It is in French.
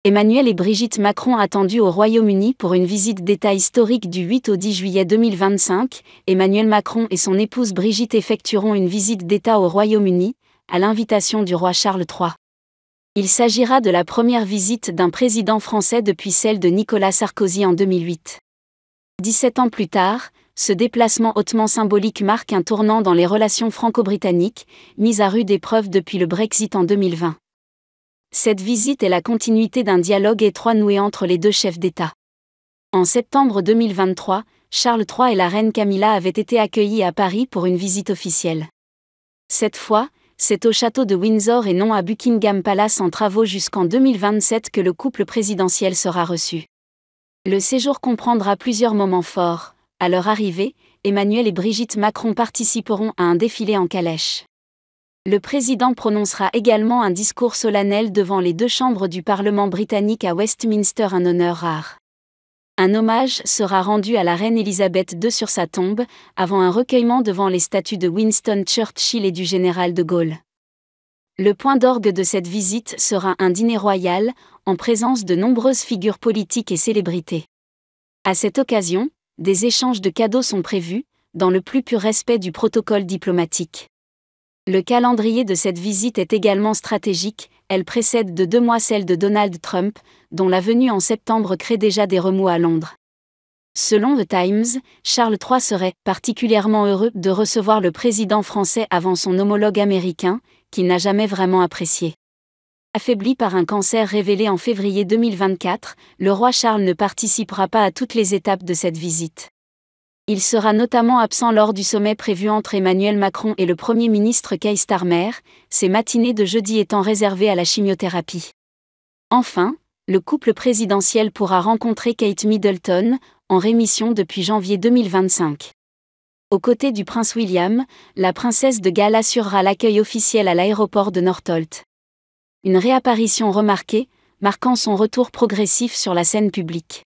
Emmanuel et Brigitte Macron attendus au Royaume-Uni pour une visite d'État historique du 8 au 10 juillet 2025. Emmanuel Macron et son épouse Brigitte effectueront une visite d'État au Royaume-Uni, à l'invitation du roi Charles III. Il s'agira de la première visite d'un président français depuis celle de Nicolas Sarkozy en 2008. 17 ans plus tard, ce déplacement hautement symbolique marque un tournant dans les relations franco-britanniques, mises à rude épreuve depuis le Brexit en 2020. Cette visite est la continuité d'un dialogue étroit noué entre les deux chefs d'État. En septembre 2023, Charles III et la reine Camilla avaient été accueillis à Paris pour une visite officielle. Cette fois, c'est au château de Windsor et non à Buckingham Palace en travaux jusqu'en 2027 que le couple présidentiel sera reçu. Le séjour comprendra plusieurs moments forts. À leur arrivée, Emmanuel et Brigitte Macron participeront à un défilé en calèche. Le président prononcera également un discours solennel devant les deux chambres du Parlement britannique à Westminster, un honneur rare. Un hommage sera rendu à la reine Elisabeth II sur sa tombe, avant un recueillement devant les statues de Winston Churchill et du général de Gaulle. Le point d'orgue de cette visite sera un dîner royal, en présence de nombreuses figures politiques et célébrités. À cette occasion, des échanges de cadeaux sont prévus, dans le plus pur respect du protocole diplomatique. Le calendrier de cette visite est également stratégique, elle précède de 2 mois celle de Donald Trump, dont la venue en septembre crée déjà des remous à Londres. Selon The Times, Charles III serait particulièrement heureux de recevoir le président français avant son homologue américain, qu'il n'a jamais vraiment apprécié. Affaibli par un cancer révélé en février 2024, le roi Charles ne participera pas à toutes les étapes de cette visite. Il sera notamment absent lors du sommet prévu entre Emmanuel Macron et le Premier ministre Keir Starmer, ces matinées de jeudi étant réservées à la chimiothérapie. Enfin, le couple présidentiel pourra rencontrer Kate Middleton, en rémission depuis janvier 2025. Aux côtés du prince William, la princesse de Galles assurera l'accueil officiel à l'aéroport de Northolt. Une réapparition remarquée, marquant son retour progressif sur la scène publique.